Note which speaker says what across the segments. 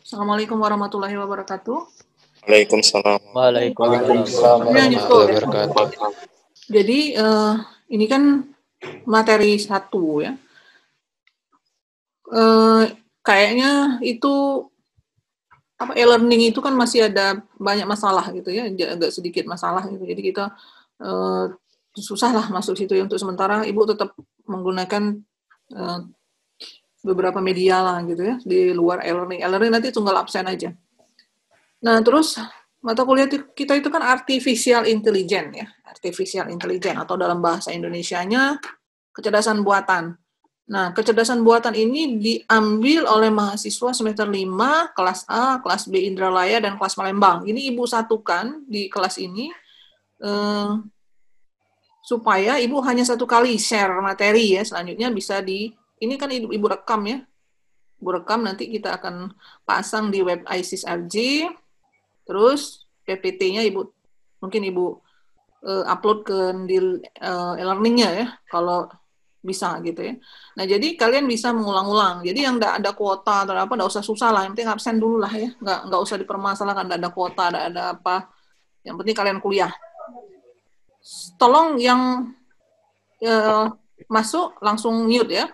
Speaker 1: Assalamualaikum warahmatullahi wabarakatuh.
Speaker 2: Waalaikumsalam.
Speaker 3: Waalaikumsalam warahmatullahi wabarakatuh.
Speaker 1: Jadi ini kan materi 1 ya. Kayaknya itu e-learning itu kan masih ada banyak masalah gitu ya, agak sedikit masalah gitu. Jadi kita susah lah masuk situ ya. Untuk sementara Ibu tetap menggunakan beberapa media lah gitu ya di luar e-learning. E-learning nanti tunggal absen aja. Nah, terus mata kuliah kita itu kan artificial intelligence ya. Artificial intelligence atau dalam bahasa Indonesianya kecerdasan buatan. Nah, kecerdasan buatan ini diambil oleh mahasiswa semester 5, kelas A, kelas B Indralaya, dan kelas Palembang. Ini Ibu satukan di kelas ini supaya Ibu hanya satu kali share materi ya. Selanjutnya bisa ini kan Ibu rekam ya. Ibu rekam, nanti kita akan pasang di web ISIS-RJ. Terus PPT-nya mungkin Ibu upload ke e-learning-nya ya, kalau bisa gitu ya. Nah, jadi kalian bisa mengulang-ulang. Jadi yang nggak ada kuota atau apa, nggak usah susah lah. Yang penting absen dulu lah ya. Nggak usah dipermasalahkan, nggak ada kuota, nggak ada apa. Yang penting kalian kuliah. Tolong yang masuk langsung mute ya.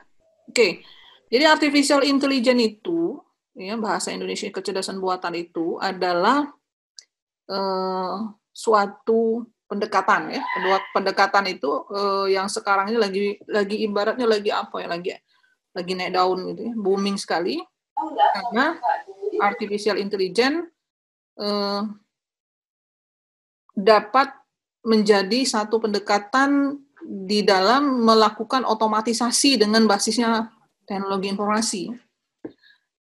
Speaker 1: Oke. Jadi artificial intelligence itu, ya, bahasa Indonesia kecerdasan buatan itu adalah suatu pendekatan ya. Pendekatan itu yang sekarang ini lagi ibaratnya lagi apa ya, lagi naik daun gitu ya, booming sekali. Karena artificial intelligence dapat menjadi satu pendekatan di dalam melakukan otomatisasi dengan basisnya teknologi informasi.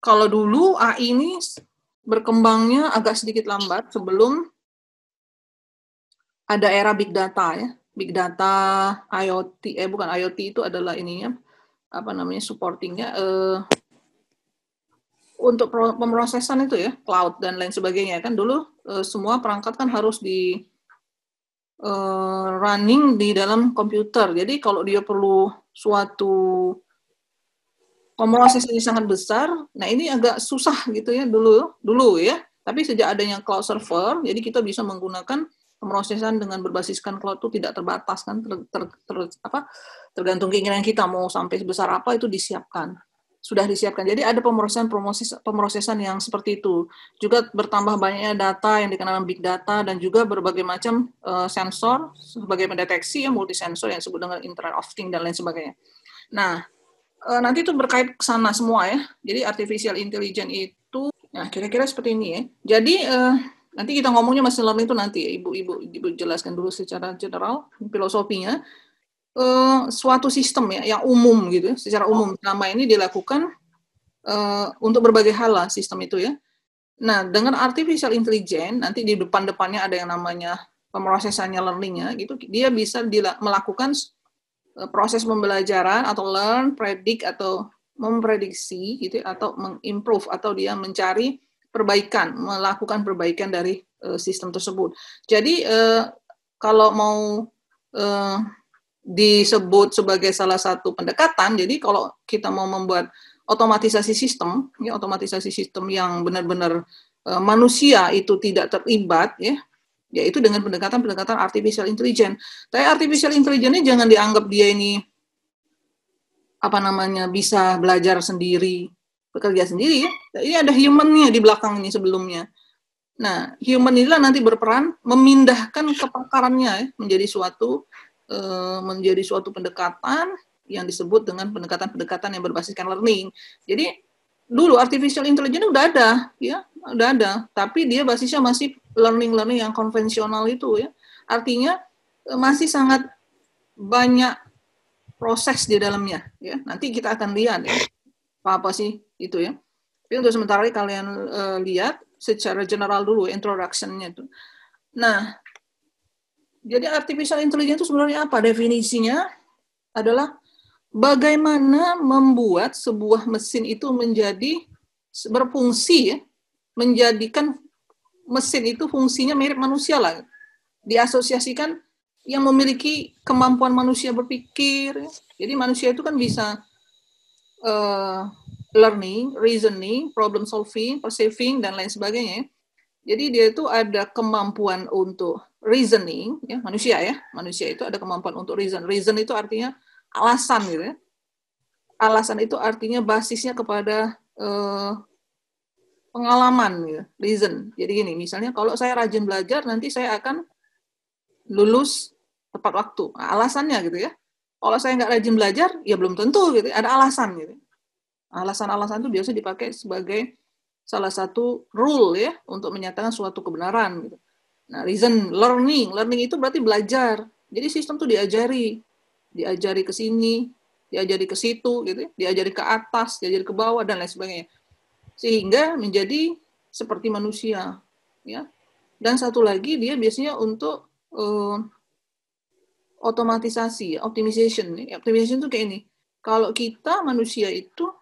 Speaker 1: Kalau dulu AI ini berkembangnya agak sedikit lambat sebelum ada era big data ya. Big data, IoT, bukan IoT itu adalah ininya, apa namanya, supportingnya untuk pemrosesan itu ya, cloud dan lain sebagainya. Kan dulu semua perangkat kan harus di running di dalam komputer. Jadi kalau dia perlu suatu pemrosesan yang sangat besar, nah ini agak susah gitu ya dulu ya. Tapi sejak adanya cloud server, jadi kita bisa menggunakan pemrosesan dengan berbasiskan cloud itu tidak terbatas kan, tergantung keinginan kita mau sampai sebesar apa itu sudah disiapkan. Jadi ada pemrosesan yang seperti itu. Juga bertambah banyaknya data yang dikenal big data dan juga berbagai macam sensor sebagai pendeteksi ya, multisensor yang disebut dengan Internet of Things dan lain sebagainya. Nah, nanti itu berkait ke sana semua ya. Jadi artificial intelligence itu, nah kira-kira seperti ini ya. Jadi nanti kita ngomongnya machine learning itu nanti ya, Ibu jelaskan dulu secara general filosofinya. Suatu sistem ya yang umum gitu, secara umum selama ini dilakukan untuk berbagai hal lah sistem itu ya. Nah, dengan artificial intelligence nanti di depannya ada yang namanya pemrosesannya learning-nya gitu, dia bisa melakukan proses pembelajaran atau learn, predict atau memprediksi gitu atau mengimprove atau dia mencari perbaikan, melakukan perbaikan dari sistem tersebut. Jadi kalau mau disebut sebagai salah satu pendekatan, jadi kalau kita mau membuat otomatisasi sistem yang benar-benar manusia itu tidak terlibat ya, yaitu dengan pendekatan artificial intelligence. Tapi artificial intelligence ini jangan dianggap dia ini bisa belajar sendiri, bekerja sendiri ya. Ini ada human-nya di belakang ini sebelumnya. Nah, human inilah nanti berperan memindahkan kepakarannya ya, menjadi suatu pendekatan yang disebut dengan pendekatan yang berbasiskan learning. Jadi dulu artificial intelligence udah ada, tapi dia basisnya masih learning yang konvensional itu ya. Artinya masih sangat banyak proses di dalamnya ya. Nanti kita akan lihat ya apa sih itu ya. Tapi untuk sementara ini kalian lihat secara general dulu introduction-nya itu. Nah, jadi artificial intelligence itu sebenarnya apa? Definisinya adalah bagaimana membuat sebuah mesin itu menjadi berfungsi ya, menjadikan mesin itu fungsinya mirip manusia lah. Diasosiasikan yang memiliki kemampuan manusia berpikir. Ya. Jadi manusia itu kan bisa learning, reasoning, problem solving, perceiving, dan lain sebagainya. Jadi dia itu ada kemampuan untuk reasoning, ya, manusia itu ada kemampuan untuk reason. Reason itu artinya alasan gitu ya. Alasan itu artinya basisnya kepada pengalaman gitu, reason. Jadi gini, misalnya kalau saya rajin belajar, nanti saya akan lulus tepat waktu. Nah, alasannya gitu ya. Kalau saya nggak rajin belajar, ya belum tentu gitu. Ada alasan gitu. Alasan-alasan itu biasa dipakai sebagai salah satu rule ya untuk menyatakan suatu kebenaran gitu. Nah, reason, learning itu berarti belajar. Jadi sistem tuh diajari ke sini, diajari ke situ gitu, diajari ke atas, diajari ke bawah dan lain sebagainya. Sehingga menjadi seperti manusia, ya. Dan satu lagi dia biasanya untuk otomatisasi, optimization. Optimization itu kayak ini. Kalau kita manusia itu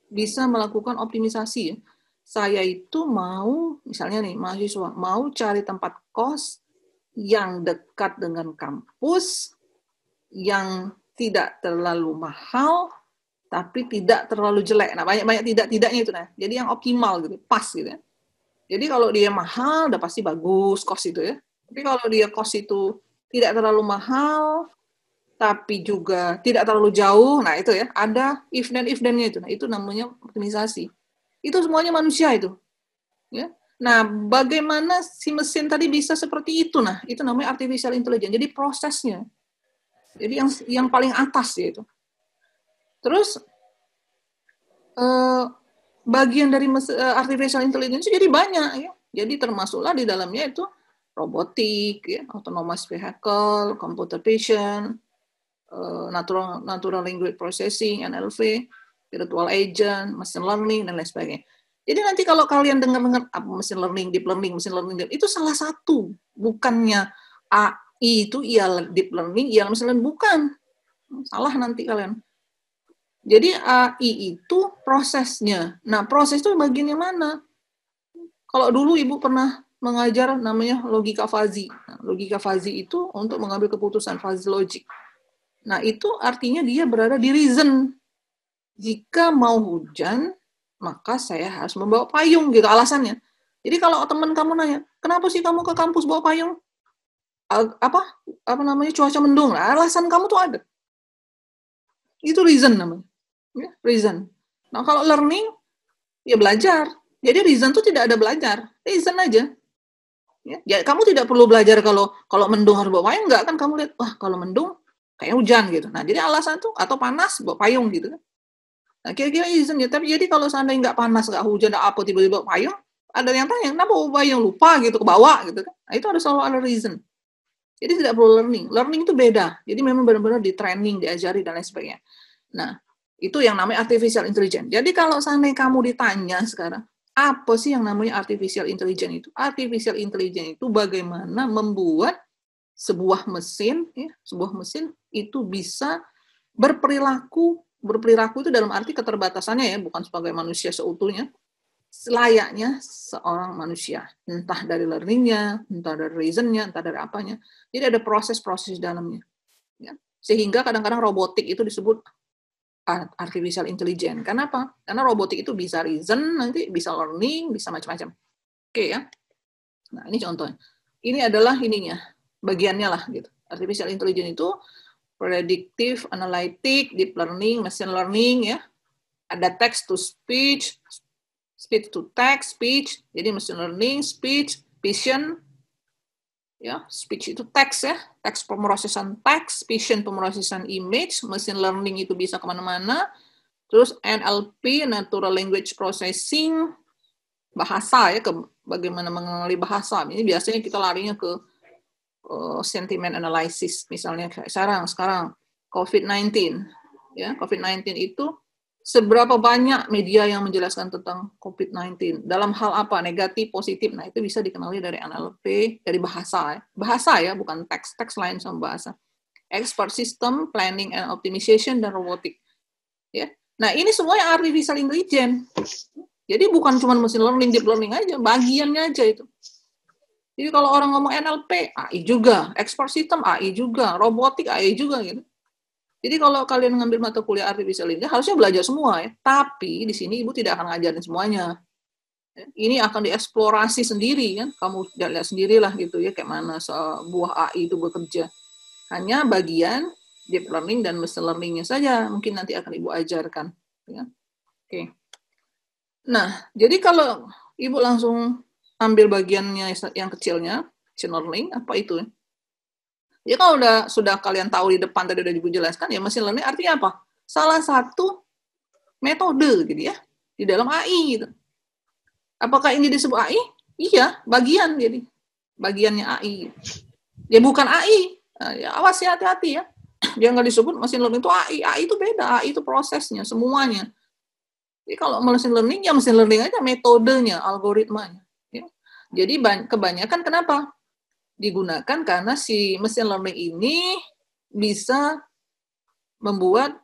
Speaker 1: bisa melakukan optimisasi ya. Saya itu mau, misalnya nih, mahasiswa, mau cari tempat kos yang dekat dengan kampus, yang tidak terlalu mahal, tapi tidak terlalu jelek. Nah, banyak-banyak tidak-tidaknya itu. Nah, jadi yang optimal gitu, pas gitu ya. Jadi kalau dia mahal, udah pasti bagus kos itu ya. Tapi kalau dia kos itu tidak terlalu mahal, tapi juga tidak terlalu jauh, nah itu ya, ada if then-nya itu. Nah, itu namanya optimisasi. Itu semuanya manusia itu. Ya. Nah, bagaimana si mesin tadi bisa seperti itu? Nah, itu namanya artificial intelligence. Jadi prosesnya. Jadi yang paling atas ya itu. Terus bagian dari artificial intelligence jadi banyak ya. Jadi termasuklah di dalamnya itu robotik, ya, autonomous vehicle, computer vision, natural language processing, NLP, virtual agent, machine learning dan lain sebagainya. Jadi nanti kalau kalian dengar apa machine learning, deep learning, itu salah satu, bukannya AI itu ialah deep learning, ialah machine learning, bukan. Salah nanti kalian. Jadi AI itu prosesnya. Nah, proses itu bagiannya mana? Kalau dulu Ibu pernah mengajar namanya logika fuzzy. Nah, logika fuzzy itu untuk mengambil keputusan, fuzzy logic. Nah, itu artinya dia berada di reason. Jika mau hujan, maka saya harus membawa payung, gitu alasannya. Jadi kalau teman kamu nanya, kenapa sih kamu ke kampus bawa payung? Apa namanya, cuaca mendung. Nah, alasan kamu tuh ada. Itu reason namanya. Ya, reason. Nah, kalau learning, ya belajar. Jadi reason tuh tidak ada belajar. Reason aja. Ya, kamu tidak perlu belajar kalau mendung harus bawa payung, enggak kan kamu lihat, wah kalau mendung kayak hujan gitu. Nah, jadi alasan tuh atau panas bawa payung gitu kan. Nah, kira-kira reason ya. Tapi jadi kalau seandainya nggak panas, nggak hujan, nggak apa tiba-tiba bawa payung, ada yang tanya, kenapa bawa payung lupa gitu ke bawah gitu kan. Nah, itu harus selalu ada reason. Jadi tidak perlu learning. Learning itu beda. Jadi memang benar-benar di training, diajari dan lain sebagainya. Nah, itu yang namanya artificial intelligence. Jadi kalau seandainya kamu ditanya sekarang, apa sih yang namanya artificial intelligence itu? Artificial intelligence itu bagaimana membuat sebuah mesin itu bisa berperilaku itu dalam arti keterbatasannya ya, bukan sebagai manusia seutuhnya, selayaknya seorang manusia. Entah dari learning-nya, entah dari reason-nya, entah dari apanya. Jadi ada proses-proses dalamnya. Ya. Sehingga kadang-kadang robotik itu disebut artificial intelligence. Kenapa? Karena robotik itu bisa reason, nanti bisa learning, bisa macam-macam. Oke ya. Nah, ini contohnya. Ini adalah ininya, bagiannya lah gitu. Artificial intelligence itu predictive, analytic, deep learning, machine learning ya. Ada text to speech, speech to text, speech. Jadi machine learning, speech, vision, ya, speech itu teks ya, teks pemrosesan teks, vision pemrosesan image, machine learning itu bisa kemana-mana, terus NLP, natural language processing, bahasa ya, bagaimana mengenali bahasa. Ini biasanya kita larinya ke sentiment analysis, misalnya sekarang COVID-19, ya, COVID-19 itu seberapa banyak media yang menjelaskan tentang COVID-19, dalam hal apa, negatif, positif, nah itu bisa dikenali dari NLP, dari bahasa ya, bukan teks lain sama bahasa. Expert system, planning and optimization, dan robotik. Ya. Nah ini semuanya artificial intelligence. Jadi bukan cuma machine learning, deep learning aja, bagiannya aja itu. Jadi kalau orang ngomong NLP, AI juga, expert system AI juga, robotik AI juga gitu. Jadi kalau kalian ngambil mata kuliah artificial intelligence harusnya belajar semua ya. Tapi di sini Ibu tidak akan ngajarin semuanya. Ini akan dieksplorasi sendiri kan. Kamu lihat sendirilah gitu ya kayak mana sebuah AI itu bekerja. Hanya bagian deep learning dan machine learning-nya saja mungkin nanti akan Ibu ajarkan. Ya. Oke. Nah, jadi kalau Ibu langsung ambil bagiannya yang kecilnya, machine learning, apa itu? Ya kalau sudah kalian tahu di depan tadi udah Ibu jelaskan, ya machine learning artinya apa? Salah satu metode gitu ya, di dalam AI gitu. Apakah ini disebut AI? Iya, bagian jadi. Bagiannya AI. Ya bukan AI. Nah, ya awas ya, hati-hati ya. Dia nggak disebut machine learning itu AI. AI itu beda, AI itu prosesnya, semuanya. Jadi kalau machine learning, ya machine learning aja metodenya, algoritmanya. Ya. Jadi kebanyakan kenapa? Digunakan karena si machine learning ini bisa membuat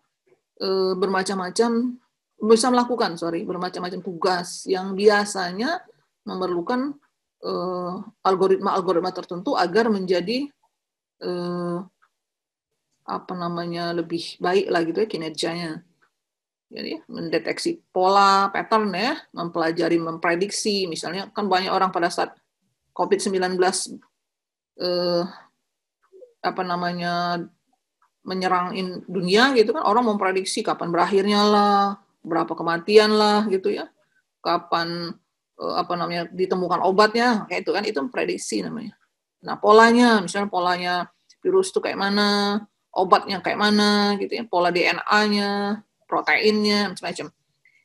Speaker 1: bermacam-macam, bisa melakukan, bermacam-macam tugas yang biasanya memerlukan algoritma-algoritma tertentu agar menjadi lebih baik lah gitu ya kinerjanya. Jadi mendeteksi pola, pattern ya, mempelajari, memprediksi. Misalnya kan banyak orang pada saat COVID-19 menyerang dunia gitu kan, orang memprediksi kapan berakhirnya lah, berapa kematian lah gitu ya, kapan ditemukan obatnya, kayak itu kan, itu prediksi namanya. Nah polanya, misalnya polanya virus itu kayak mana, obatnya kayak mana gitu ya, pola DNA-nya, proteinnya, macam-macam.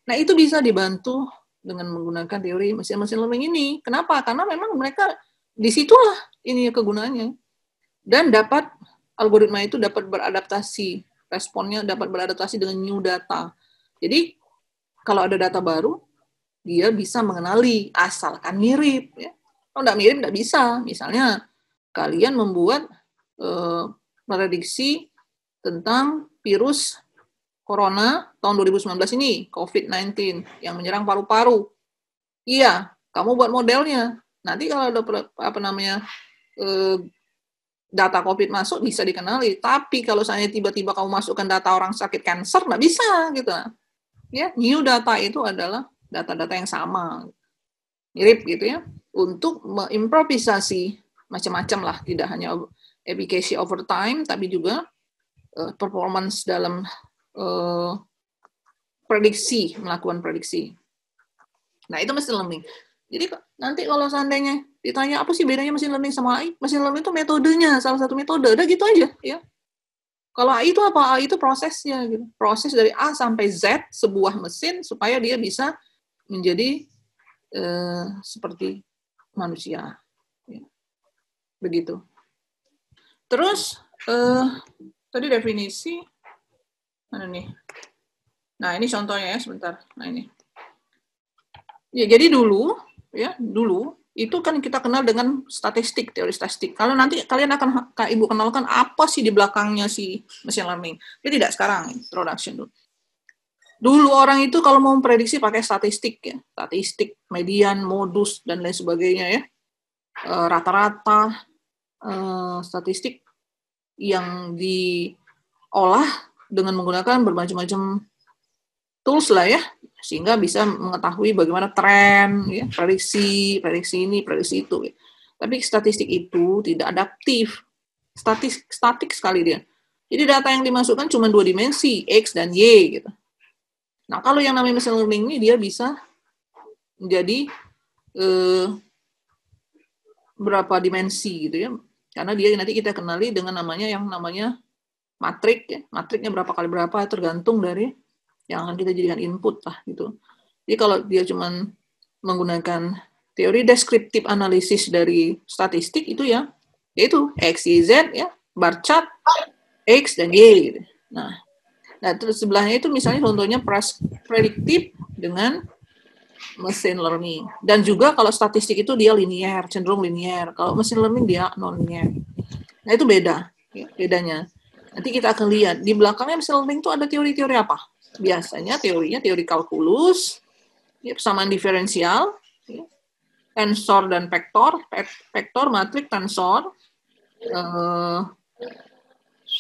Speaker 1: Nah itu bisa dibantu dengan menggunakan teori mesin learning ini. Kenapa? Karena memang mereka disitulah ini kegunaannya. Dan algoritma itu dapat beradaptasi, responnya dapat beradaptasi dengan new data. Jadi kalau ada data baru, dia bisa mengenali asalkan mirip. Ya. Kalau nggak mirip nggak bisa. Misalnya kalian membuat prediksi tentang virus corona tahun 2019 ini, COVID-19 yang menyerang paru-paru. Iya, kamu buat modelnya. Nanti kalau ada data COVID masuk bisa dikenali. Tapi kalau misalnya tiba-tiba kamu masukkan data orang sakit kanker, nggak bisa gitu. Ya, new data itu adalah data-data yang sama, mirip gitu ya, untuk mengimprovisasi macam-macam lah, tidak hanya efficacy over time, tapi juga performance dalam melakukan prediksi. Nah, itu machine learning. Jadi nanti kalau seandainya ditanya apa sih bedanya machine learning sama AI, machine learning itu metodenya, salah satu metode, udah gitu aja ya. Kalau AI itu apa? AI itu prosesnya gitu. Proses dari A sampai Z sebuah mesin supaya dia bisa menjadi seperti manusia. Ya. Begitu. Terus tadi definisi mana nih? Nah, ini contohnya ya, sebentar. Nah, ini. Ya, jadi dulu itu kan kita kenal dengan statistik, teori statistik. Kalau nanti kalian akan Ibu kenalkan apa sih di belakangnya si machine learning. Jadi tidak sekarang, introduction dulu. Dulu orang itu kalau mau memprediksi pakai statistik ya, statistik, median, modus dan lain sebagainya ya. Rata-rata statistik yang diolah dengan menggunakan bermacam-macam tools lah ya, sehingga bisa mengetahui bagaimana tren, ya, prediksi ini, prediksi itu. Ya. Tapi statistik itu tidak adaptif, statik sekali dia. Jadi data yang dimasukkan cuma 2 dimensi, X dan Y gitu. Nah kalau yang namanya machine learning ini dia bisa menjadi berapa dimensi gitu ya, karena dia nanti kita kenali dengan yang namanya matrik ya. Matriknya berapa kali berapa tergantung dari yang akan kita jadikan input lah gitu. Jadi kalau dia cuma menggunakan teori deskriptif analisis dari statistik itu ya, yaitu X, Y, Z ya, bar chart X dan Y gitu. Nah terus sebelahnya itu misalnya contohnya prediktif dengan machine learning. Dan juga kalau statistik itu dia linear, cenderung linear. Kalau machine learning dia non-linear. Nah itu beda, ya, bedanya. Nanti kita akan lihat di belakangnya machine learning itu ada teori-teori apa? Biasanya teorinya teori kalkulus, ya, persamaan diferensial, ya, tensor dan vektor, matrik, tensor,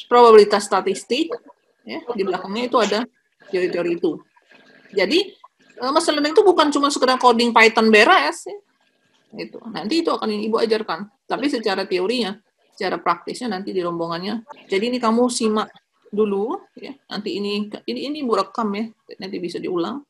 Speaker 1: probabilitas statistik, Ya, di belakangnya itu ada teori-teori itu. Jadi machine learning itu bukan cuma sekedar coding Python beres, ya. Itu nanti itu akan Ibu ajarkan. Tapi secara teorinya, secara praktisnya nanti di rombongannya. Jadi ini kamu simak dulu, ya. Nanti ini Ibu rekam ya, nanti bisa diulang.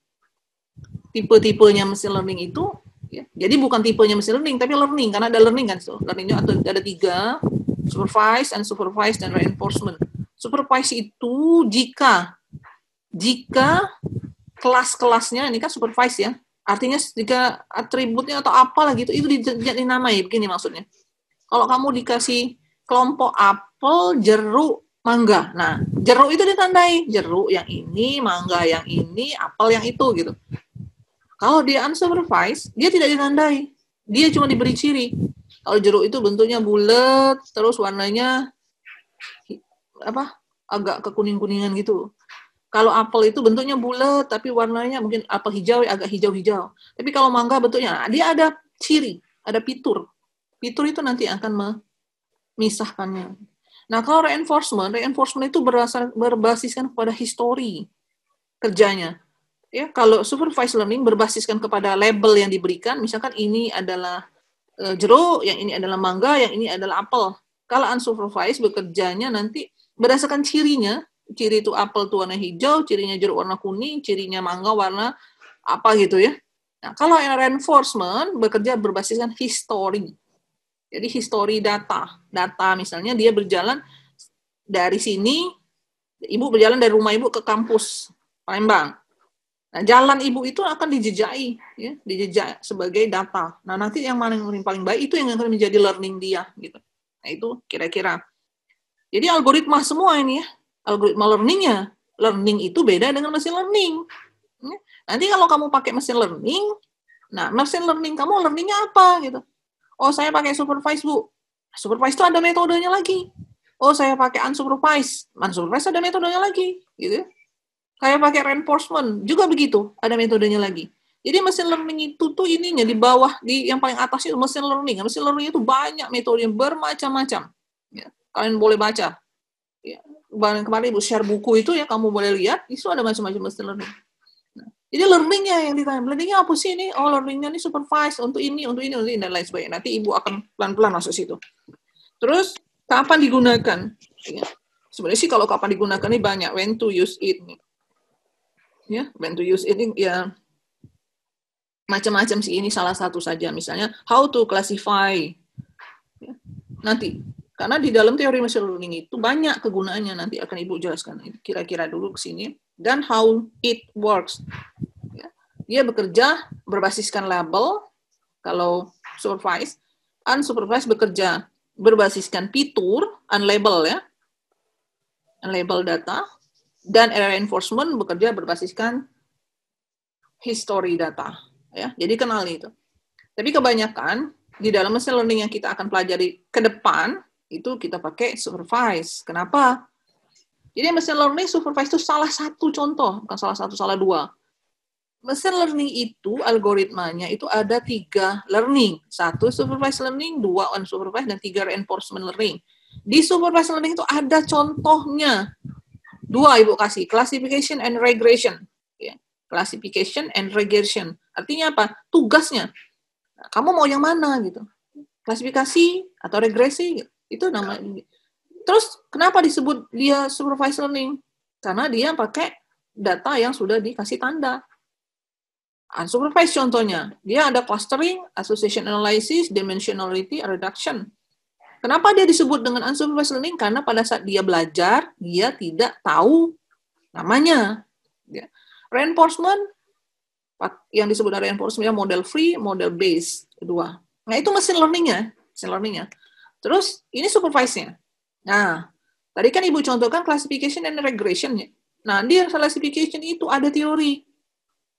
Speaker 1: Tipe-tipenya machine learning itu, ya. Jadi bukan tipenya machine learning, tapi learning karena ada learning kan, so learningnya ada 3, supervised, unsupervised, dan reinforcement. Supervised itu jika kelas-kelasnya ini kan supervised ya, artinya jika atributnya atau apalah gitu itu dinamai begini maksudnya. Kalau kamu dikasih kelompok apel, jeruk, mangga, nah jeruk itu ditandai jeruk yang ini, mangga yang ini, apel yang itu gitu. Kalau dia unsupervised, dia tidak ditandai, dia cuma diberi ciri. Kalau jeruk itu bentuknya bulat, terus warnanya agak kekuning-kuningan gitu. Kalau apel itu bentuknya bulat, tapi warnanya mungkin apel hijau, agak hijau-hijau. Tapi kalau mangga bentuknya, dia ada ciri, ada fitur. Fitur itu nanti akan memisahkannya. Nah, kalau reinforcement itu berbasiskan kepada histori kerjanya. Ya, kalau supervised learning berbasiskan kepada label yang diberikan, misalkan ini adalah jeruk, yang ini adalah mangga, yang ini adalah apel. Kalau unsupervised bekerjanya nanti berdasarkan cirinya, ciri itu apel itu warna hijau, cirinya jeruk warna kuning, cirinya mangga warna apa gitu ya. Nah, kalau reinforcement bekerja berbasiskan history. Jadi history data misalnya dia berjalan dari sini, Ibu berjalan dari rumah Ibu ke kampus Palembang. Nah, jalan Ibu itu akan dijejaki, ya, dijejak sebagai data. Nah, nanti yang mana yang paling baik itu yang akan menjadi learning dia, gitu. Nah, itu kira-kira. Jadi algoritma semua ini ya, algoritma learning-nya. Learning itu beda dengan machine learning. Nanti kalau kamu pakai machine learning, nah machine learning kamu learning-nya apa gitu? Oh, saya pakai supervised, Bu. Supervised itu ada metodenya lagi. Oh, saya pakai unsupervised. Unsupervised ada metodenya lagi, gitu ya. Kayak pakai reinforcement, juga begitu, ada metodenya lagi. Jadi mesin learning itu tuh ininya di bawah, di yang paling atas itu mesin learning. Mesin learning itu banyak metode yang bermacam-macam. Ya, kalian boleh baca. Ya, kemarin Ibu share buku itu ya, kamu boleh lihat, itu ada macam-macam mesin learning. Nah, jadi learningnya yang ditanya, learningnya apa sih ini? Oh, learningnya ini supervised untuk ini, dan lain sebagainya. Nanti Ibu akan pelan-pelan masuk situ. Terus, kapan digunakan? Ya, sebenarnya sih kalau kapan digunakan ini banyak, when to use it. Ya, when to use ini ya macam-macam sih, ini salah satu saja. Misalnya how to classify. Ya, nanti karena di dalam teori machine learning itu banyak kegunaannya, nanti akan Ibu jelaskan kira-kira dulu ke sini. Dan how it works. Ya, dia bekerja berbasiskan label kalau supervised, unsupervised bekerja berbasiskan fitur, unlabel ya. Unlabel data. Dan reinforcement bekerja berbasiskan history data, ya. Jadi kenal itu. Tapi kebanyakan di dalam machine learning yang kita akan pelajari ke depan itu kita pakai supervised. Kenapa? Jadi machine learning supervised itu salah satu contoh, bukan salah satu, salah dua. Machine learning itu algoritmanya itu ada 3 learning, 1 supervised learning, 2 unsupervised, dan 3 reinforcement learning. Di supervised learning itu ada contohnya. 2 Ibu kasih, classification and regression. Ya. Classification and regression. Artinya apa? Tugasnya. Nah, kamu mau yang mana gitu? Klasifikasi atau regresi? Itu namanya. Terus kenapa disebut dia supervised learning? Karena dia pakai data yang sudah dikasih tanda. Unsupervised contohnya, dia ada clustering, association analysis, dimensionality, reduction. Kenapa dia disebut dengan unsupervised learning? Karena pada saat dia belajar, dia tidak tahu namanya. Ya. Reinforcement, yang disebut reinforcement, model free, model based, kedua. Nah, itu machine learning-nya. Terus, ini supervised-nya. Nah, tadi kan Ibu contohkan classification and regression-nya. Nah, di classification itu ada teori.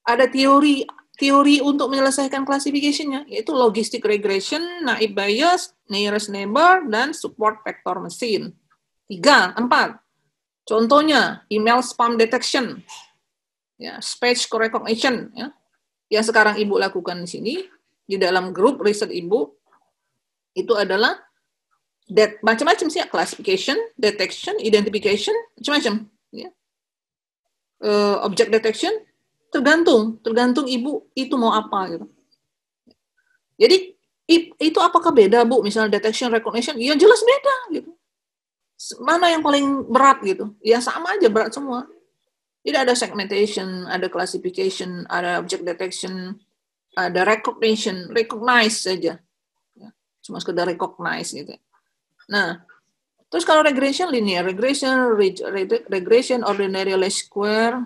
Speaker 1: Ada teori untuk menyelesaikan classification-nya, yaitu logistic regression, naive Bayes, nearest neighbor, dan support vector machine. 3, 4. Contohnya, email spam detection, ya, speech recognition, ya, yang sekarang Ibu lakukan di sini, di dalam grup riset Ibu, itu adalah macam-macam sih, classification, detection, identification, macam-macam. Ya. object detection tergantung ibu itu mau apa gitu. Jadi itu apakah beda Bu? Misalnya detection recognition, ya jelas beda gitu. Mana yang paling berat gitu? Ya sama aja berat semua. Jadi ada segmentation, ada classification, ada object detection, ada recognize saja. Cuma sekedar recognize gitu. Nah, terus kalau regression, linear regression, ordinary least square,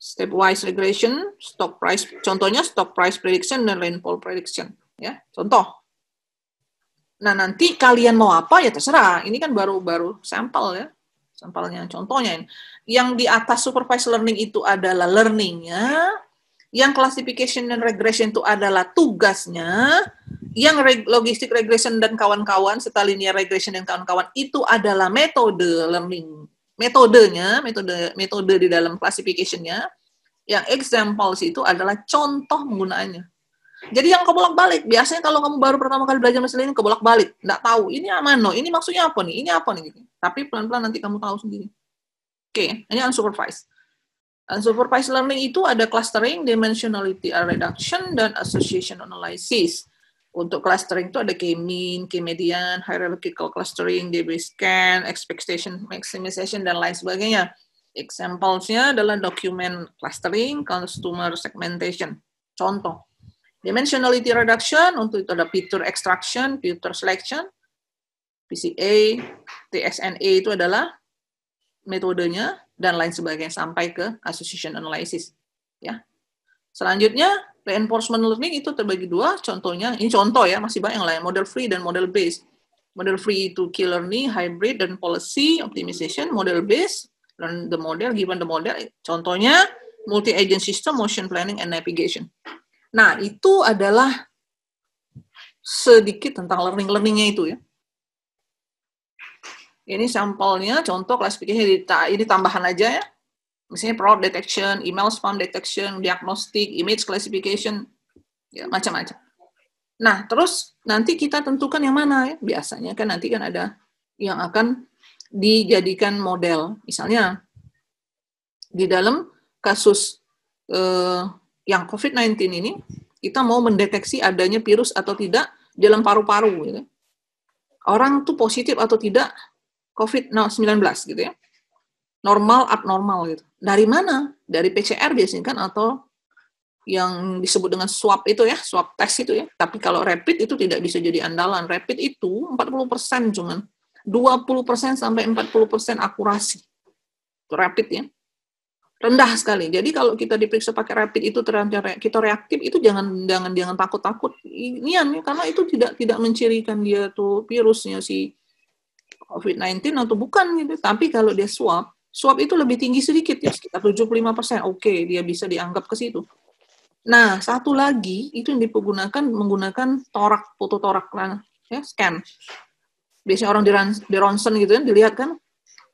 Speaker 1: stepwise regression, stock price, contohnya stock price prediction dan rainfall prediction, ya. Contoh. Nah, nanti kalian mau apa ya terserah. Ini kan baru sampel ya. Sampelnya, contohnya. Yang di atas supervised learning itu adalah learning-nya, yang classification dan regression itu adalah tugasnya, yang logistic regression dan kawan-kawan, serta linear regression dan kawan-kawan itu adalah metode learning. Metode di dalam classification-nya, yang examples itu adalah contoh penggunaannya. Jadi yang kebolak-balik, biasanya kalau kamu baru pertama kali belajar mesin learning, kebolak-balik, nggak tahu, ini mana, ini maksudnya apa nih, ini apa nih, gitu. Tapi pelan-pelan nanti kamu tahu sendiri. Oke, ini unsupervised. Unsupervised learning itu ada clustering, dimensionality reduction, dan association analysis. Untuk clustering itu ada k-mean, k-median, hierarchical clustering, debris scan, expectation maximization, dan lain sebagainya. Example-nya adalah document clustering, customer segmentation. Contoh. Dimensionality reduction, untuk itu ada feature extraction, feature selection, PCA, TXNA itu adalah metodenya, dan lain sebagainya, sampai ke association analysis. Ya. Selanjutnya, reinforcement learning itu terbagi dua, contohnya, ini contoh ya, masih banyak yang lain, model free dan model based. Model free itu key learning, hybrid, dan policy optimization. Model based, learn the model, given the model, contohnya multi-agent system, motion planning, and navigation. Nah, itu adalah sedikit tentang learning-learningnya itu ya. Ini sampelnya, contoh klasifikasinya, ini tambahan aja ya. Misalnya fraud detection, email spam detection, diagnostic, image classification, ya macam-macam. Nah, terus nanti kita tentukan yang mana ya. Biasanya kan nanti kan ada yang akan dijadikan model. Misalnya, di dalam kasus yang COVID-19 ini, kita mau mendeteksi adanya virus atau tidak dalam paru-paru. Gitu. Orang tuh positif atau tidak COVID-19 gitu ya. Normal, abnormal gitu. Dari mana? Dari PCR biasanya kan, atau yang disebut dengan swab itu ya, swab test itu ya. Tapi kalau rapid itu tidak bisa jadi andalan. Rapid itu 40% cuman. 20% sampai 40% akurasi. Itu rapid ya. Rendah sekali. Jadi kalau kita diperiksa pakai rapid itu ternyata kita reaktif, itu jangan takut-takut. Ini karena itu tidak mencirikan dia tuh virusnya si COVID-19 atau bukan gitu. Tapi kalau dia swab itu lebih tinggi sedikit ya, sekitar 75%. Oke, dia bisa dianggap ke situ. Nah, satu lagi itu yang menggunakan torak, foto torak ya, scan. Biasanya orang di ronsen gitu kan, dilihat kan,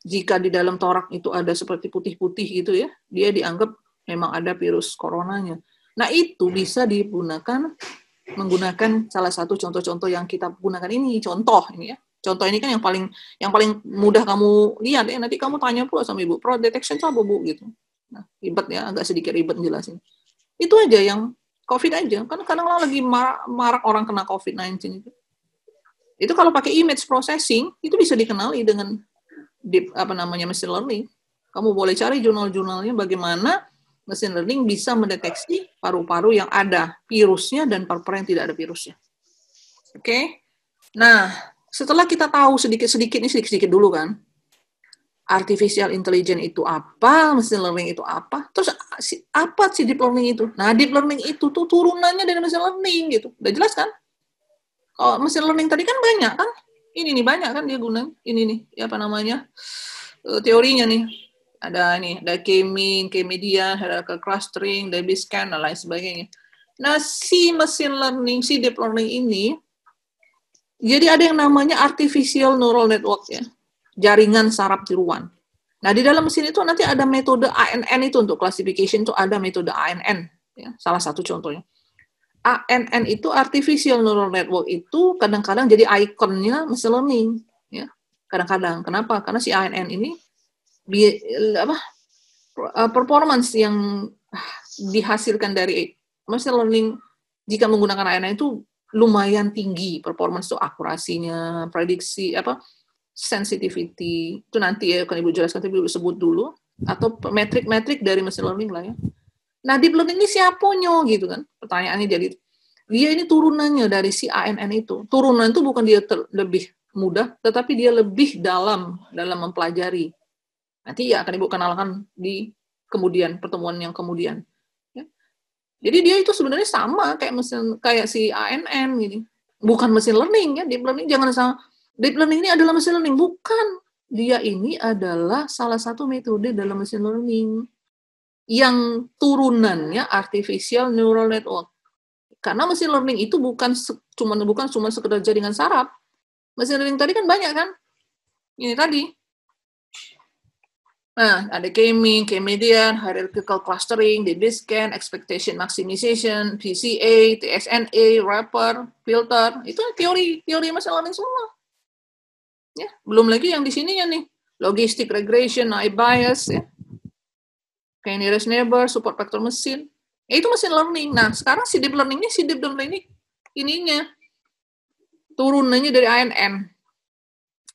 Speaker 1: jika di dalam torak itu ada seperti putih-putih gitu ya, dia dianggap memang ada virus coronanya. Nah, itu bisa menggunakan salah satu contoh-contoh yang kita gunakan ini, contoh ini ya. Contoh ini kan yang paling mudah kamu lihat ya. Nanti kamu tanya pula sama Ibu, fraud detection apa Bu gitu. Nah, ribet ya, agak sedikit ribet jelasin. Itu aja yang COVID aja. Kan kadang lagi marak orang kena COVID-19 itu. Itu kalau pakai image processing, itu bisa dikenali dengan machine learning. Kamu boleh cari jurnal-jurnalnya bagaimana machine learning bisa mendeteksi paru-paru yang ada virusnya dan paru-paru yang tidak ada virusnya. Oke? Nah, setelah kita tahu sedikit dulu kan, artificial intelligence itu apa, machine learning itu apa, terus apa sih deep learning itu? Nah, deep learning itu tuh turunannya dari machine learning gitu. Udah jelas kan? Kalau machine learning tadi kan banyak kan? Ini nih banyak kan dia gunain. Ini nih, teorinya nih. Ada k-mean, k-median, hierarchical clustering, debris scan, dan lain sebagainya. Nah, si machine learning, si deep learning ini, jadi ada yang namanya artificial neural network ya. Jaringan saraf tiruan. Nah, di dalam mesin itu nanti ada metode ANN itu untuk classification itu ada metode ANN. Ya, salah satu contohnya. ANN itu artificial neural network itu kadang-kadang jadi ikonnya machine learning. Ya, kadang-kadang. Kenapa? Karena si ANN ini performance yang dihasilkan dari machine learning jika menggunakan ANN itu lumayan tinggi. Performance itu akurasinya, prediksi, sensitivity, itu nanti ya akan Ibu jelaskan, tapi Ibu sebut dulu, atau metrik-metrik dari machine learning lah ya. Nah, deep learning ini siaponyo gitu kan? Pertanyaannya jadi, dia ini turunannya dari si ANN itu. Turunan itu bukan dia lebih mudah, tetapi dia lebih dalam mempelajari. Nanti ya akan Ibu kenalkan di kemudian, pertemuan yang kemudian. Ya. Jadi dia itu sebenarnya sama kayak si ANN gitu. Bukan machine learning ya, deep learning jangan sama. Deep learning ini adalah machine learning, bukan. Dia ini adalah salah satu metode dalam machine learning yang turunannya artificial neural network. Karena machine learning itu bukan cuma sekedar jaringan saraf. Machine learning tadi kan banyak kan? Ini tadi. Nah, ada k-median, hierarchical clustering, DB-scan, expectation maximization, PCA, TSNA, wrapper, filter. Itu teori machine learning semua. Ya, belum lagi yang di sininya nih, logistic regression, naive bias, ya. Kayak nearest neighbor, support vector machine. Ya, itu machine learning. Nah, sekarang si deep learning ini ininya turunannya dari ANN.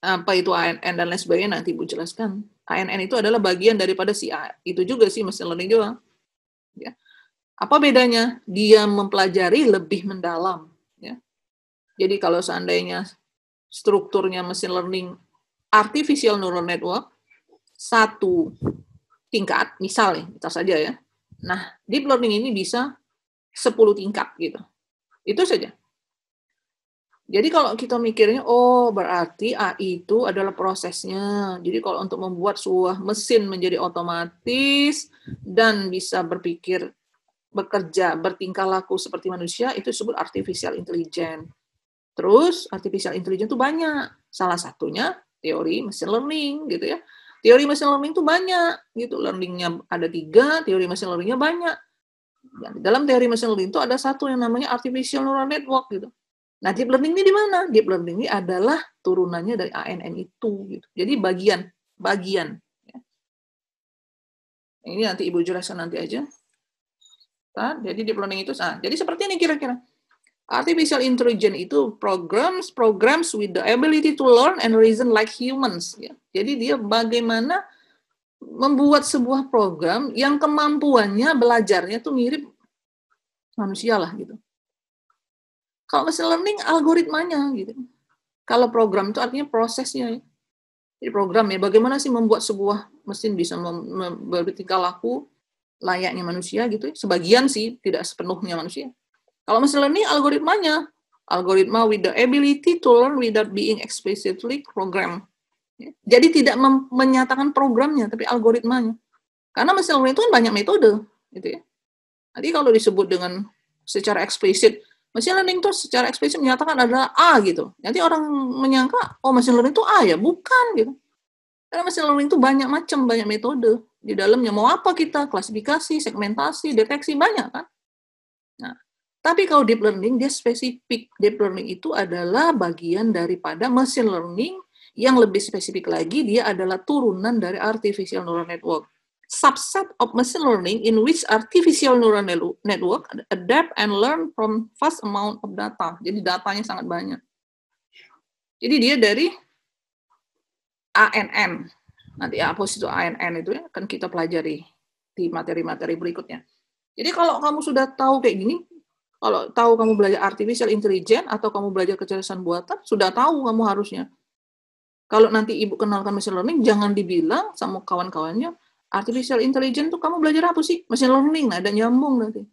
Speaker 1: Apa itu ANN dan lain sebagainya nanti Ibu jelaskan. ANN itu adalah bagian daripada si A. Itu juga sih machine learning juga. Ya. Apa bedanya? Dia mempelajari lebih mendalam. Ya. Jadi kalau seandainya strukturnya machine learning artificial neural network, satu tingkat, misalnya saja ya. Nah, deep learning ini bisa 10 tingkat gitu. Itu saja. Jadi kalau kita mikirnya, oh berarti AI itu adalah prosesnya. Jadi kalau untuk membuat sebuah mesin menjadi otomatis dan bisa berpikir, bekerja, bertingkah laku seperti manusia, itu disebut artificial intelligence. Terus artificial intelligence itu banyak. Salah satunya teori machine learning gitu ya. Teori machine learning itu banyak gitu. Learning-nya ada 3, teori machine learning-nya banyak. Dan dalam teori machine learning itu ada satu yang namanya artificial neural network gitu. Nah, deep learning ini di mana? Deep learning ini adalah turunannya dari ANN itu gitu. Jadi bagian ya. Ini nanti Ibu jelaskan nanti aja. Nah, jadi deep learning itu jadi seperti ini kira-kira. Artificial intelligence itu programs with the ability to learn and reason like humans. Ya. Jadi dia bagaimana membuat sebuah program yang kemampuannya belajarnya tuh mirip manusia lah gitu. Kalau machine learning algoritmanya gitu. Kalau program itu artinya prosesnya. Ya. Jadi program ya, bagaimana sih membuat sebuah mesin bisa bertingkah laku layaknya manusia gitu. Sebagian sih, tidak sepenuhnya manusia. Kalau machine learning algoritmanya, algoritma with the ability to learn without being explicitly programmed. Jadi tidak menyatakan programnya, tapi algoritmanya. Karena machine learning itu kan banyak metode, gitu ya. Nanti kalau disebut dengan secara eksplisit, machine learning itu secara eksplisit menyatakan adalah A gitu. Nanti orang menyangka, oh machine learning itu A ya, bukan gitu. Karena machine learning itu banyak macam, banyak metode. Di dalamnya mau apa kita, klasifikasi, segmentasi, deteksi, banyak kan. Nah, tapi kalau deep learning, dia spesifik. Deep learning itu adalah bagian daripada machine learning yang lebih spesifik lagi, dia adalah turunan dari artificial neural network. Subset of machine learning in which artificial neural network adapt and learn from vast amount of data. Jadi datanya sangat banyak. Jadi dia dari ANN. Nanti apa itu ANN itu ya, akan kita pelajari di materi-materi berikutnya. Jadi kalau kamu sudah tahu kayak gini, kalau tahu kamu belajar artificial intelligence atau kamu belajar kecerdasan buatan, sudah tahu kamu harusnya. Kalau nanti Ibu kenalkan machine learning, jangan dibilang sama kawan-kawannya, artificial intelligence itu kamu belajar apa sih? Machine learning, nah ada nyambung nanti.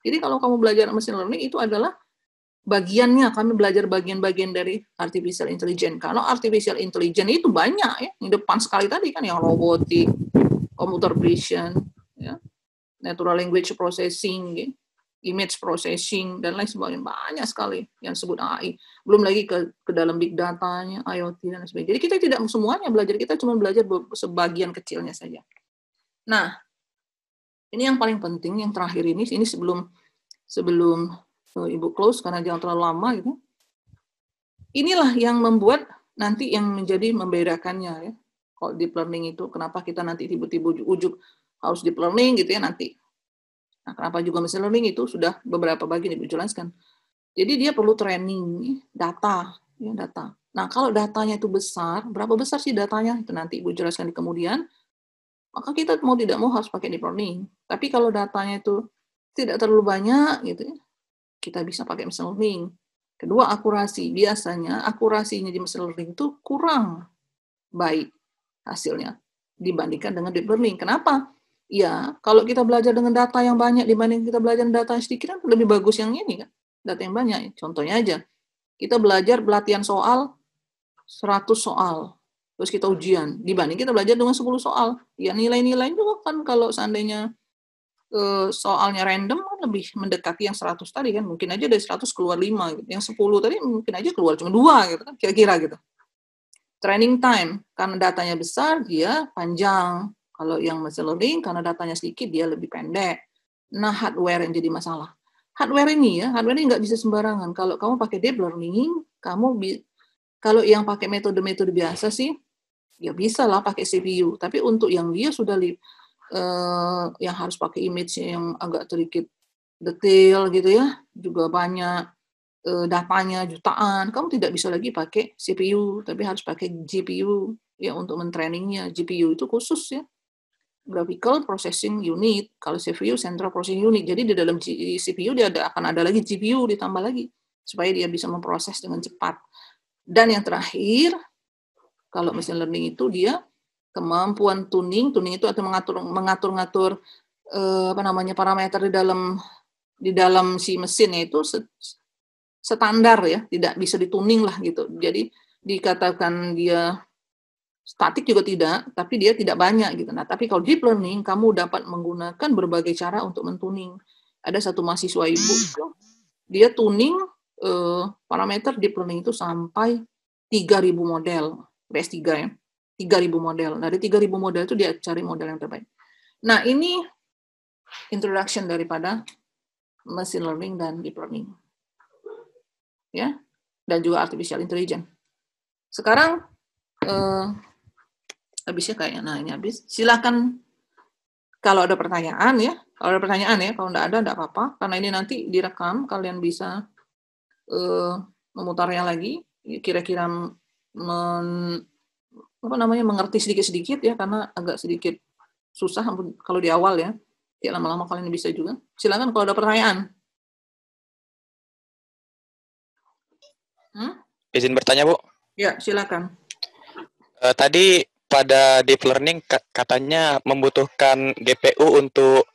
Speaker 1: Jadi kalau kamu belajar machine learning, itu adalah bagiannya, kami belajar bagian-bagian dari artificial intelligence. Kalau artificial intelligence itu banyak ya, yang depan sekali tadi kan, yang robotik, computer vision, ya, natural language processing, ya, image processing, dan lain sebagainya. Banyak sekali yang disebut AI. Belum lagi ke dalam big data-nya, IoT, dan lain sebagainya. Jadi kita tidak semuanya belajar, kita cuma belajar sebagian kecilnya saja. Nah, ini yang paling penting, yang terakhir ini sebelum Ibu close, karena jangan terlalu lama gitu. Inilah yang membuat nanti yang menjadi membedakannya ya. Kalau deep learning itu, kenapa kita nanti tiba-tiba ujuk harus deep learning gitu ya nanti. Nah, kenapa juga machine learning itu sudah beberapa bagian Ibu jelaskan. Jadi dia perlu training data, ya data. Nah, kalau datanya itu besar, berapa besar sih datanya? Itu nanti Ibu jelaskan di kemudian. Maka kita mau tidak mau harus pakai deep learning. Tapi kalau datanya itu tidak terlalu banyak gitu ya, kita bisa pakai machine learning. Kedua, akurasi. Biasanya akurasinya di machine learning itu kurang baik hasilnya dibandingkan dengan deep learning. Kenapa? Ya, kalau kita belajar dengan data yang banyak dibanding kita belajar data yang sedikit kan lebih bagus yang ini kan. Data yang banyak. Contohnya aja, kita belajar pelatihan soal 100 soal. Terus kita ujian. Dibanding kita belajar dengan 10 soal. Ya nilai-nilai itu kan kalau seandainya soalnya random kan lebih mendekati yang 100 tadi kan. Mungkin aja dari 100 keluar 5 gitu. Yang 10 tadi mungkin aja keluar cuma 2 gitu kan. Kira-kira gitu. Training time, karena datanya besar, dia panjang. Kalau yang machine learning, karena datanya sedikit, dia lebih pendek. Nah, hardware yang jadi masalah. Hardware ini nggak bisa sembarangan. Kalau kamu pakai deep learning, kalau yang pakai metode-metode biasa sih, ya bisa lah pakai CPU. Tapi untuk yang dia sudah yang harus pakai image yang agak sedikit detail gitu ya, juga banyak datanya jutaan, kamu tidak bisa lagi pakai CPU, tapi harus pakai GPU ya untuk mentrainingnya. GPU itu khusus ya, Graphical Processing Unit. Kalau CPU Central Processing Unit. Jadi di dalam CPU dia akan ada lagi GPU ditambah lagi supaya dia bisa memproses dengan cepat. Dan yang terakhir, kalau machine learning itu dia kemampuan tuning itu atau mengatur-ngatur parameter di dalam si mesinnya itu standar ya, tidak bisa dituning lah gitu. Jadi dikatakan dia statik juga tidak, tapi dia tidak banyak gitu. Nah, tapi kalau deep learning kamu dapat menggunakan berbagai cara untuk mentuning. Ada satu mahasiswa Ibu dia tuning parameter deep learning itu sampai 3.000 model, PS3 ya. 3.000 model. Nah, dari 3.000 model itu dia cari model yang terbaik. Nah, ini introduction daripada machine learning dan deep learning. Ya, dan juga artificial intelligence. Sekarang habisnya kayaknya, nah ini habis. Silakan kalau ada pertanyaan ya, kalau nggak ada nggak apa-apa, karena ini nanti direkam, kalian bisa memutarnya lagi, kira-kira mengerti sedikit-sedikit ya, karena agak sedikit susah kalau di awal ya. Ya lama-lama kalian bisa juga. Silakan kalau ada pertanyaan.
Speaker 3: Izin bertanya, Bu?
Speaker 1: Ya, silakan.
Speaker 3: Tadi pada deep learning katanya membutuhkan GPU untuk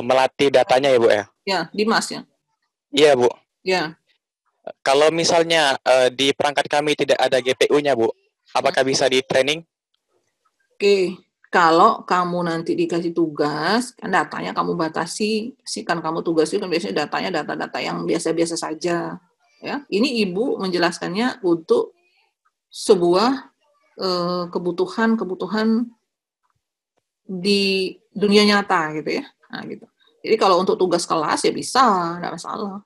Speaker 3: melatih datanya ya, Bu ya?
Speaker 1: Ya, Dimas ya.
Speaker 3: Iya, Bu.
Speaker 1: Ya.
Speaker 3: Kalau misalnya di perangkat kami tidak ada GPU-nya, Bu, apakah bisa di training?
Speaker 1: Oke, kalau kamu nanti dikasih tugas, kan datanya kamu batasi, kan kamu tugas itu kan biasanya datanya data-data yang biasa-biasa saja. Ya, ini Ibu menjelaskannya untuk sebuah kebutuhan di dunia nyata gitu ya. Nah, gitu. Jadi kalau untuk tugas kelas ya bisa, enggak masalah.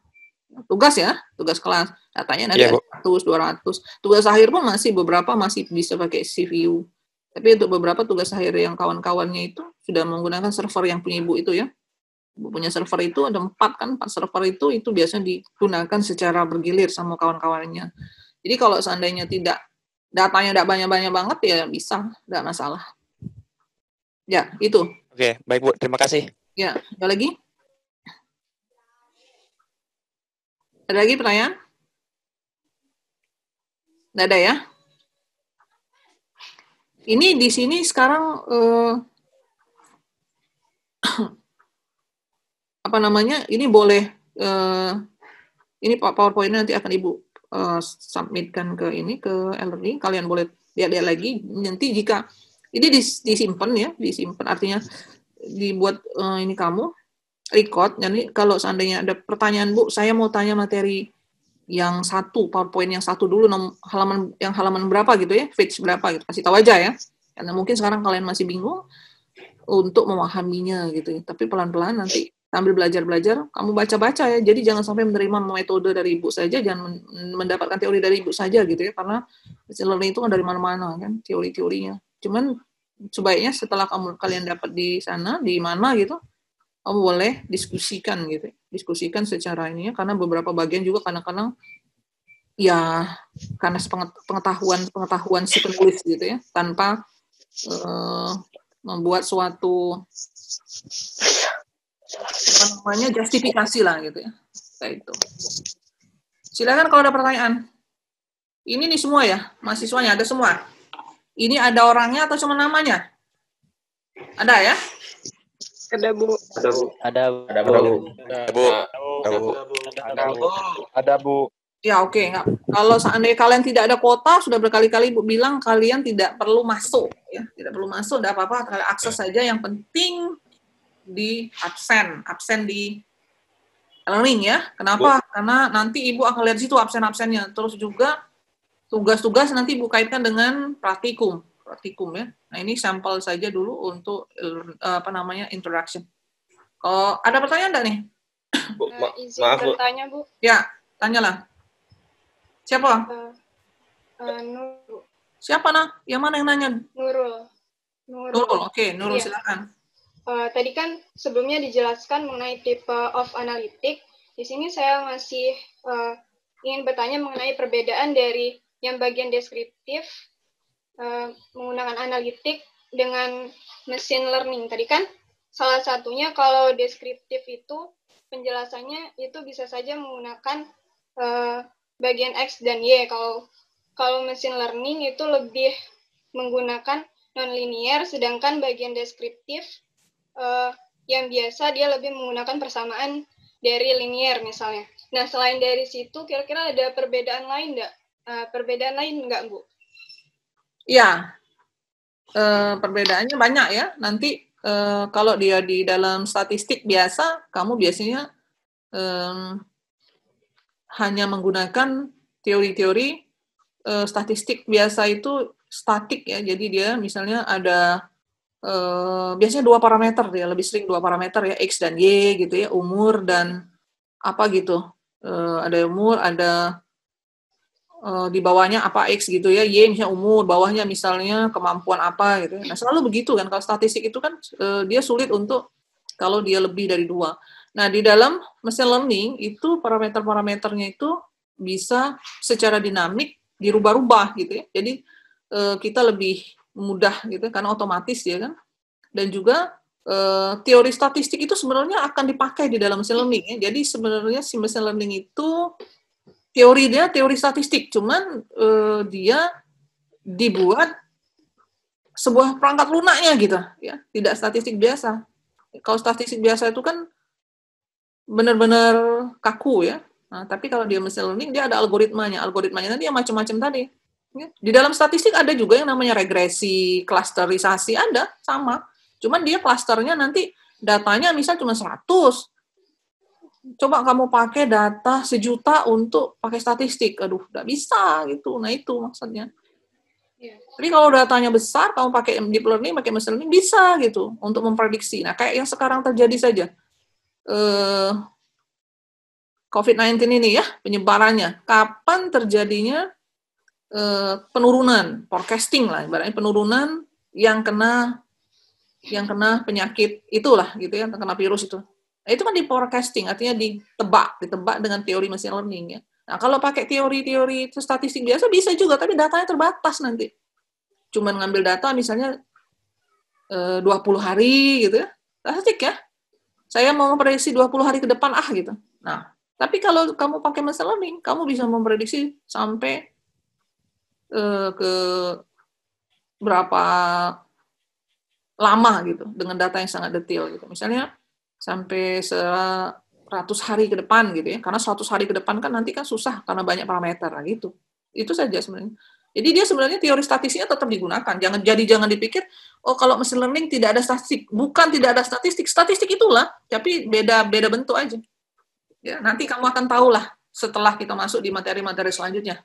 Speaker 1: Tugas kelas. Datanya nanti 100, 200. Tugas akhir pun beberapa masih bisa pakai CPU. Tapi untuk beberapa tugas akhir yang kawan-kawannya itu sudah menggunakan server yang punya Ibu itu ya. Ibu punya server itu ada 4 server itu biasanya digunakan secara bergilir sama kawan-kawannya. Jadi kalau seandainya datanya tidak banyak-banyak banget ya bisa, tidak masalah. Ya, itu.
Speaker 3: Oke, baik Bu, terima kasih.
Speaker 1: Ya, ada lagi? Ada lagi pertanyaan? Tidak ada ya? Ini di sini sekarang ini boleh ini PowerPoint nanti akan Ibu submitkan ke e-learning, kalian boleh lihat lagi nanti jika ini disimpan artinya dibuat ini kamu record. Jadi kalau seandainya ada pertanyaan Bu, saya mau tanya materi yang PowerPoint yang satu dulu halaman berapa gitu ya, page berapa gitu, kasih tahu aja ya. Karena mungkin sekarang kalian masih bingung untuk memahaminya gitu ya. Tapi pelan-pelan nanti sambil belajar-belajar, kamu baca-baca ya. Jadi jangan sampai menerima metode dari Ibu saja, jangan mendapatkan teori dari Ibu saja gitu ya. Karena machine learning itu kan dari mana-mana kan, teori-teorinya. Cuman sebaiknya setelah kalian dapat di sana, di mana gitu, kamu boleh diskusikan gitu, diskusikan secara ini ya, karena beberapa bagian juga kadang-kadang ya karena pengetahuan si penulis gitu ya, tanpa membuat suatu apa namanya justifikasi lah gitu ya, kayak itu. Silakan kalau ada pertanyaan. Ini nih semua ya, mahasiswanya ada semua. Ini ada orangnya atau cuma namanya? Ada ya?
Speaker 2: Ada Bu.
Speaker 4: Ada Bu.
Speaker 3: Ada Bu.
Speaker 4: Ada Bu.
Speaker 1: Ya oke. Kalau seandainya kalian tidak ada kuota, sudah berkali-kali Bu bilang kalian tidak perlu masuk, ya tidak perlu masuk, tidak apa-apa, kalian akses saja. Yang penting di absen di learning ya. Kenapa? Bu. Karena nanti Ibu akan lihat situ absen-absennya. Terus juga tugas-tugas nanti Ibu kaitkan dengan praktikum ya. Nah ini sampel saja dulu untuk apa namanya introduction. Kalau ada pertanyaan enggak nih?
Speaker 2: Bu, maaf bertanya Bu.
Speaker 1: Ya, tanyalah. Siapa?
Speaker 2: Nurul.
Speaker 1: Siapa Yang mana yang nanya?
Speaker 2: Nurul.
Speaker 1: Oke, Nurul
Speaker 2: iya.
Speaker 1: Silakan.
Speaker 2: Tadi kan sebelumnya dijelaskan mengenai type of analytic. Di sini saya masih ingin bertanya mengenai perbedaan dari yang bagian deskriptif menggunakan analitik dengan machine learning. Tadi kan salah satunya kalau deskriptif itu penjelasannya itu bisa saja menggunakan bagian X dan Y. Kalau machine learning itu lebih menggunakan non-linear, sedangkan bagian deskriptif yang biasa dia lebih menggunakan persamaan dari linear misalnya. Nah, selain dari situ, kira-kira ada perbedaan lain nggak, Bu?
Speaker 1: Ya, perbedaannya banyak ya. Nanti kalau dia di dalam statistik biasa, kamu biasanya hanya menggunakan teori-teori statistik biasa itu statik ya. Jadi dia misalnya ada biasanya 2 parameter ya, lebih sering 2 parameter ya, X dan Y gitu ya, umur dan apa gitu. Ada umur, ada di bawahnya apa X gitu ya, Y misalnya umur, bawahnya misalnya kemampuan apa gitu. Nah selalu begitu kan, kalau statistik itu kan dia sulit untuk kalau dia lebih dari 2. Nah di dalam machine learning itu parameter-parameternya itu bisa secara dinamik dirubah-rubah gitu ya. Jadi kita lebih mudah gitu karena otomatis ya kan. Dan juga teori statistik itu sebenarnya akan dipakai di dalam machine learning ya. Jadi sebenarnya si machine learning itu teori statistik, cuman dia dibuat sebuah perangkat lunaknya gitu, ya, tidak statistik biasa. Kalau statistik biasa itu kan benar-benar kaku ya. Nah, tapi kalau dia machine learning dia ada algoritmanya nanti yang macam-macam tadi. Ya. Di dalam statistik ada juga yang namanya regresi, klasterisasi ada sama. Cuman dia klasternya nanti datanya misal cuma 100. Coba kamu pakai data 1.000.000 untuk pakai statistik, aduh, nggak bisa gitu. Nah itu maksudnya. Tapi kalau datanya besar, kamu pakai deep learning, pakai machine learning bisa gitu untuk memprediksi. Nah kayak yang sekarang terjadi saja, COVID-19 ini ya penyebarannya, kapan terjadinya penurunan, forecasting lah, ibaratnya penurunan yang kena penyakit itulah gitu ya, kena virus itu. Nah, itu kan di forecasting, artinya ditebak dengan teori machine learning ya. Nah, kalau pakai teori-teori statistik biasa bisa juga, tapi datanya terbatas nanti. Cuman ngambil data misalnya 20 hari gitu ya. Statistik ya. Saya mau memprediksi 20 hari ke depan gitu. Nah, tapi kalau kamu pakai machine learning, kamu bisa memprediksi sampai ke berapa lama gitu dengan data yang sangat detail gitu. Misalnya sampai 100 hari ke depan gitu ya. Karena 100 hari ke depan kan nanti kan susah karena banyak parameter gitu. Itu saja sebenarnya. Jadi dia sebenarnya teori statistiknya tetap digunakan. Jangan dipikir oh kalau machine learning tidak ada statistik. Bukan tidak ada statistik. Statistik itulah, tapi beda bentuk aja. Ya, nanti kamu akan tahu lah setelah kita masuk di materi-materi selanjutnya.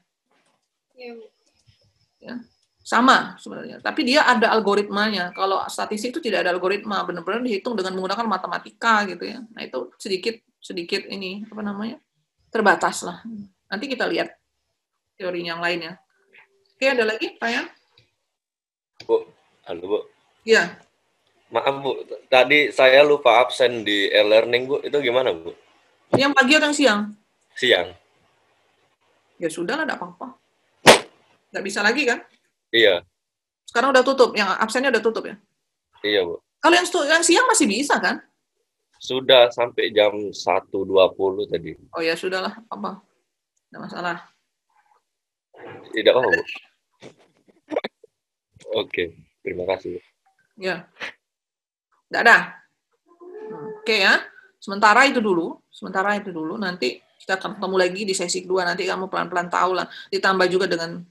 Speaker 1: Ya. Sama sebenarnya, tapi dia ada algoritmanya. Kalau statistik itu tidak ada algoritma, benar-benar dihitung dengan menggunakan matematika gitu ya. Nah itu sedikit ini apa namanya terbatas lah. Nanti kita lihat teori yang lainnya. Oke, ada lagi, Pak?
Speaker 5: Bu, halo Bu.
Speaker 1: Ya.
Speaker 5: Maaf Bu, tadi saya lupa absen di e-learning Bu, itu gimana Bu?
Speaker 1: Yang pagi atau yang siang?
Speaker 5: Siang.
Speaker 1: Ya sudah lah, enggak apa-apa. Nggak bisa lagi kan?
Speaker 5: Iya.
Speaker 1: Sekarang udah tutup, yang absennya udah tutup ya?
Speaker 5: Iya Bu.
Speaker 1: Kalau yang siang masih bisa kan?
Speaker 5: Sudah sampai jam 1.20 tadi.
Speaker 1: Oh ya sudahlah, apa? Nggak masalah.
Speaker 5: Tidak apa Bu? Oke, terima kasih.
Speaker 1: Ya. Nggak ada. Oke ya. Sementara itu dulu. Nanti kita akan ketemu lagi di sesi kedua. Nanti kamu pelan-pelan tahu lah. Ditambah juga dengan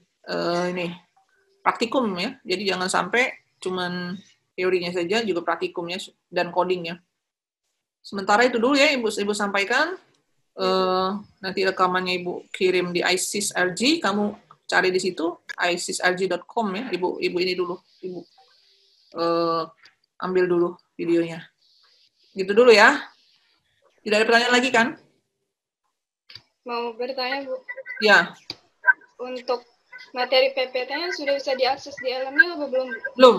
Speaker 1: ini praktikum ya. Jadi jangan sampai cuman teorinya saja, juga praktikumnya dan codingnya. Sementara itu dulu ya Ibu sampaikan. Nanti rekamannya Ibu kirim di ISIS-RG. Kamu cari di situ isisrg.com ya. Ibu ini dulu. Ibu ambil dulu videonya. Gitu dulu ya. Tidak ada pertanyaan lagi kan?
Speaker 2: Mau bertanya, Bu?
Speaker 1: Ya.
Speaker 2: Untuk materi PPT-nya sudah bisa diakses di e-learning atau belum?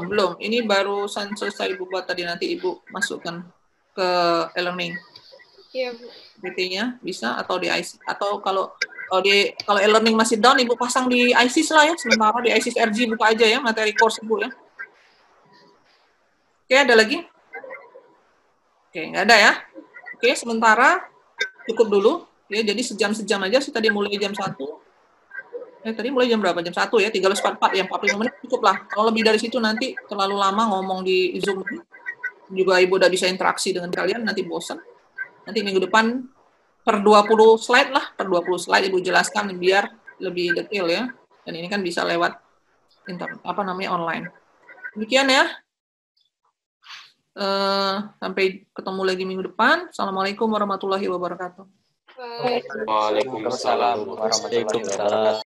Speaker 1: Belum. Ini barusan selesai Ibu buat tadi, nanti Ibu masukkan ke e-learning.
Speaker 2: Iya, Bu.
Speaker 1: PPT-nya bisa atau di ISIS, atau kalau e-learning masih down, Ibu pasang di ISIS lah ya. Sementara di ISIS RG buka aja ya materi course Ibu ya. Oke, ada lagi? Oke, nggak ada ya. Oke, sementara cukup dulu. Ya, jadi sejam aja sih, tadi mulai jam 1. Tadi mulai jam berapa? Jam 1 ya, 13.44, yang 45 menit cukup lah. Kalau lebih dari situ nanti terlalu lama ngomong di Zoom. Juga Ibu udah bisa interaksi dengan kalian, nanti bosan. Nanti minggu depan per 20 slide lah, per 20 slide Ibu jelaskan biar lebih detail ya. Dan ini kan bisa lewat online. Demikian ya. Sampai ketemu lagi minggu depan. Assalamualaikum warahmatullahi wabarakatuh.
Speaker 5: Waalaikumsalam warahmatullahi wabarakatuh.